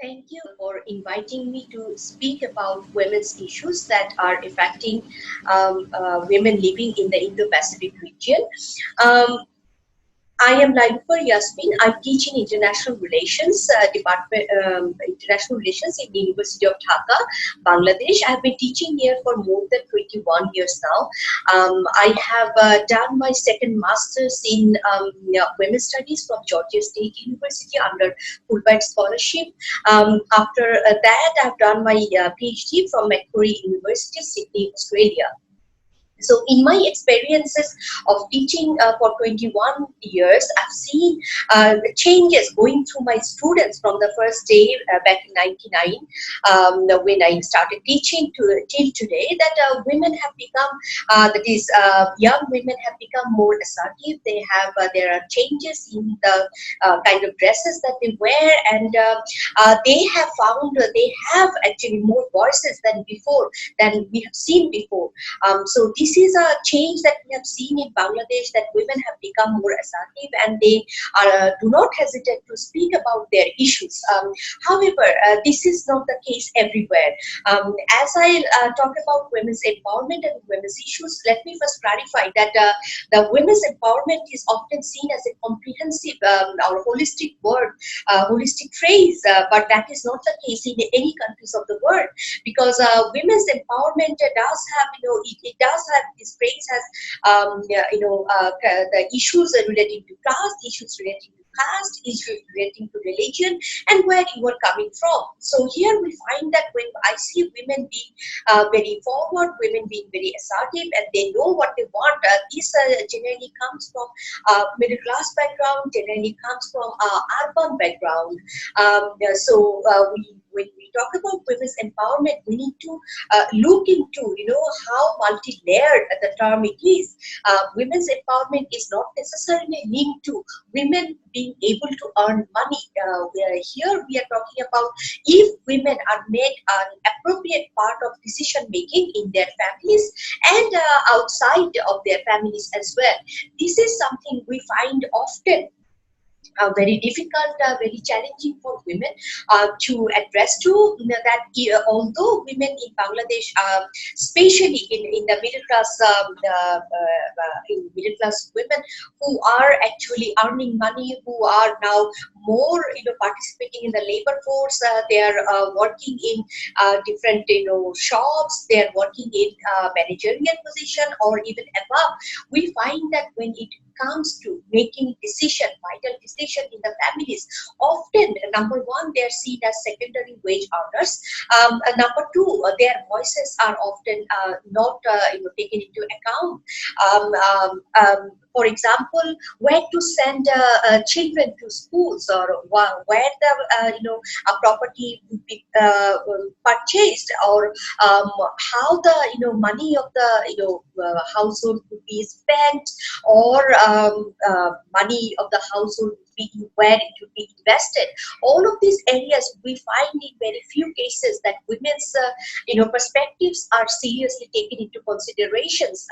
Thank you for inviting me to speak about women's issues that are affecting women living in the Indo-Pacific region. Um, I am Lailufar Yasmin. I teach in International Relations International Relations in the University of Dhaka, Bangladesh. I have been teaching here for more than 21 years now. I have done my second master's in women's studies from Georgia State University under Fulbright scholarship. After that, I've done my PhD from Macquarie University, Sydney, Australia. So in my experiences of teaching for 21 years, I've seen changes going through my students from the first day back in 99 when I started teaching till today, that women have become, young women have become more assertive. They have, there are changes in the kind of dresses that they wear, and they have found, they have actually more voices than before, than we have seen before. So this is a change that we have seen in Bangladesh, that women have become more assertive and they do not hesitate to speak about their issues. However, this is not the case everywhere. As I talk about women's empowerment and women's issues, let me first clarify that the women's empowerment is often seen as a comprehensive or holistic word, holistic phrase, but that is not the case in any countries of the world, because women's empowerment does have, it does have, this phrase has, the issues relating to class, issues relating to caste, issues relating to religion, and where you are coming from. So here we find that when I see women being very forward, women being very assertive, and they know what they want, this generally comes from middle class background, generally comes from urban background. When we talk about women's empowerment, we need to look into, how multi-layered the term it is. Women's empowerment is not necessarily linked to women being able to earn money. Here we are talking about if women are made an appropriate part of decision making in their families and outside of their families as well. This is something we find often very difficult, very challenging for women to address to, that although women in Bangladesh, especially in the middle class, in middle class women who are actually earning money, who are now more, participating in the labor force, they are working in different, shops, they are working in managerial position or even above. We find that when it comes to making decision, vital decision in the families, often number one, they are seen as secondary wage earners. Number two, their voices are often not taken into account. For example, where to send children to schools, or where the a property would be purchased, or how the money of the household would be spent, or money of the household where it would be invested. All of these areas we find in very few cases that women's perspectives are seriously taken into considerations.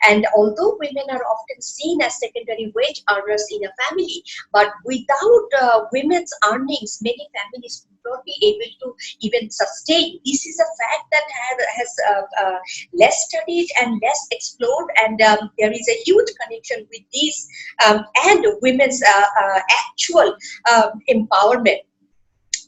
And although women are often seen as secondary wage earners in a family, but without women's earnings, many families would not be able to even sustain. This is a fact that has less studied and less explored, and there is a huge connection with this and women's actual empowerment.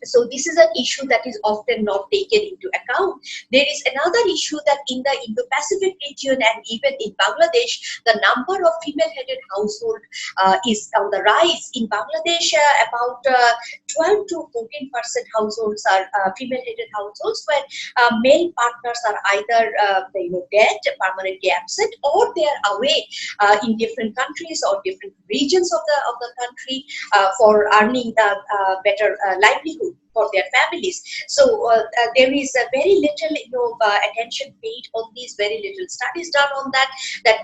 So this is an issue that is often not taken into account. There is another issue that in the Indo-Pacific region and even in Bangladesh, the number of female-headed household is on the rise. In Bangladesh, about 12 to 14% households are female-headed households, where male partners are either dead, permanently absent, or they are away in different countries or different regions of the country for earning better livelihood for their families. So there is a very little attention paid on these, very little studies done on that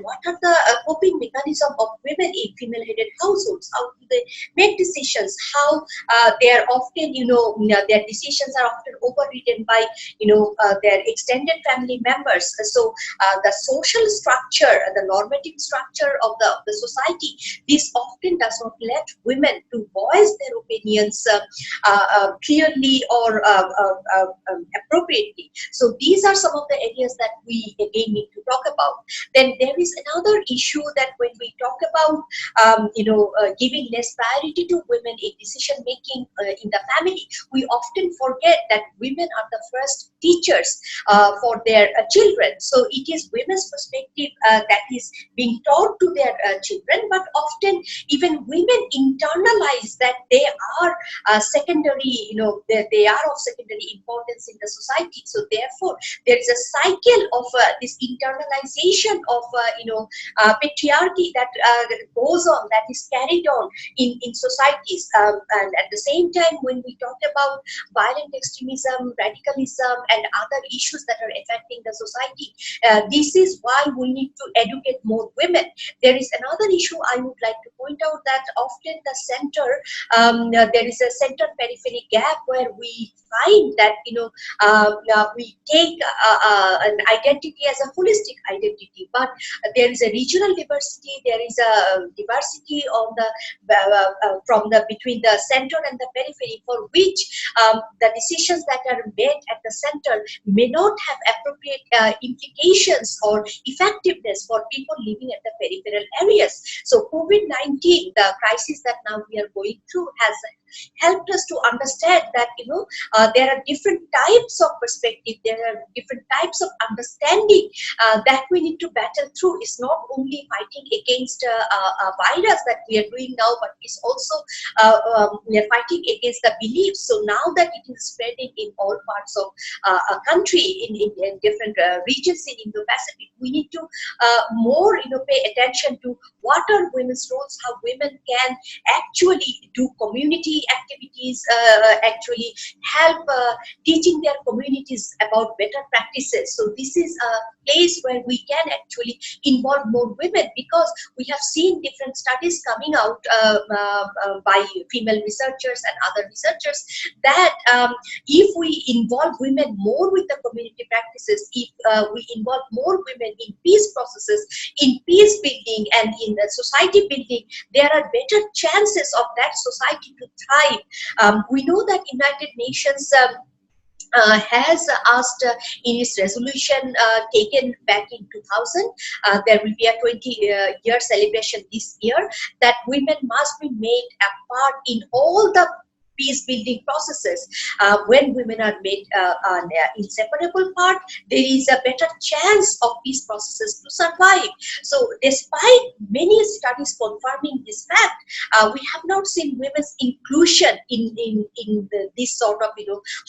what are the coping mechanism of women in female-headed households, how do they make decisions, how they are often their decisions are often overridden by their extended family members. So the social structure, the normative structure of the society, this often does not let women to voice their opinions clearly clearly or appropriately. So these are some of the areas that we again need to talk about. Then there is another issue that when we talk about giving less priority to women in decision making in the family, we often forget that women are the first teachers for their children. So it is women's perspective that is being taught to their children, but often even women internalize that they are secondary, they are of secondary importance in the society. So therefore, there is a cycle of this internalization of patriarchy that goes on, that is carried on in societies. And at the same time, when we talk about violent extremism, radicalism, and other issues that are affecting the society, this is why we need to educate more women. There is another issue I would like to point out, that often the center, there is a center periphery gap where we find that we take an identity as a holistic identity, but there is a regional diversity, there is a diversity on the from the between the center and the periphery, for which the decisions that are made at the center may not have appropriate implications or effectiveness for people living at the peripheral areas. So COVID-19, the crisis that now we are going through, has helped us to understand that there are different types of perspective, there are different types of understanding that we need to battle through. It's not only fighting against a virus that we are doing now, but it's also we are fighting against the beliefs. So now that it is spreading in all parts of a country, in different regions in Indo-Pacific, we need to more pay attention to what are women's roles, how women can actually do community activities, actually help teaching their communities about better practices. So this is a place where we can actually involve more women, because we have seen different studies coming out by female researchers and other researchers that if we involve women more with the community practices, if we involve more women in peace processes, in peace building and in the society building, there are better chances of that society to thrive. We know that United Nations has asked in its resolution taken back in 2000, there will be a 20-year celebration this year, that women must be made a part in all the peace building processes. When women are made an inseparable part, there is a better chance of peace processes to survive. So despite many studies confirming this fact, we have not seen women's inclusion in this sort of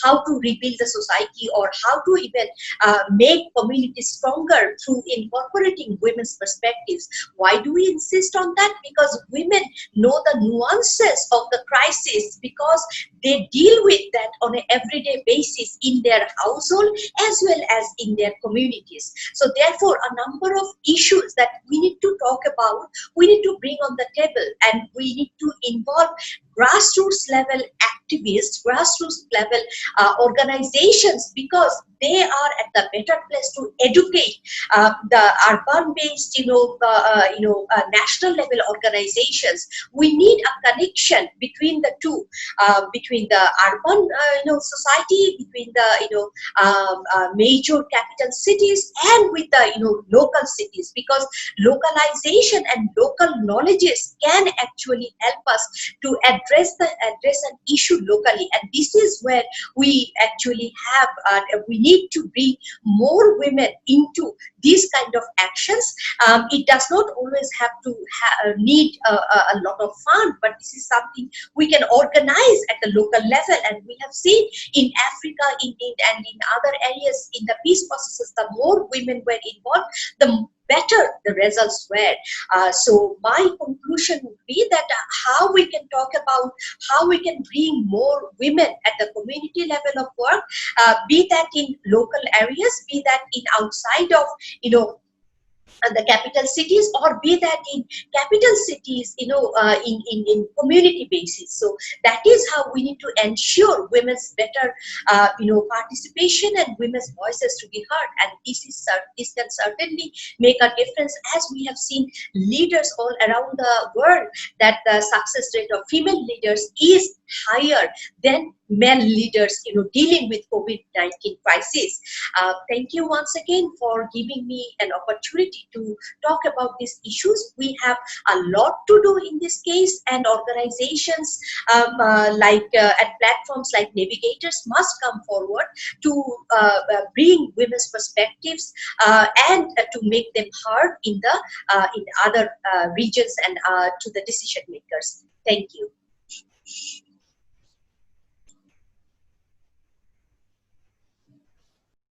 how to rebuild the society, or how to even make communities stronger through incorporating women's perspectives. Why do we insist on that? Because women know the nuances of the crisis, because they deal with that on an everyday basis in their household as well as in their communities. So therefore, a number of issues that we need to talk about, we need to bring on the table, and we need to involve grassroots level activists, grassroots level organizations, because they are at the better place to educate the urban-based, national level organizations. We need a connection between the two, between the urban, society, between the, major capital cities, and with the, local cities, because localization and local knowledges can actually help us to address an issue locally. And this is where we actually have, we need to bring more women into these kind of actions. It does not always have to need a lot of fund, but this is something we can organize at the local level. And we have seen in Africa, and in other areas in the peace processes, the more women were involved, the better the results were. So my conclusion would be that how we can talk about how we can bring more women at the community level of work, be that in local areas, be that in outside of the capital cities, or be that in capital cities, in community basis. So that is how we need to ensure women's better, participation and women's voices to be heard. And this can certainly make a difference, as we have seen leaders all around the world, that the success rate of female leaders is higher than male leaders, dealing with COVID-19 crisis. Thank you once again for giving me an opportunity to talk about these issues. We have a lot to do in this case, and organizations at platforms like Navigators must come forward to bring women's perspectives and to make them heard in other regions and to the decision makers. Thank you.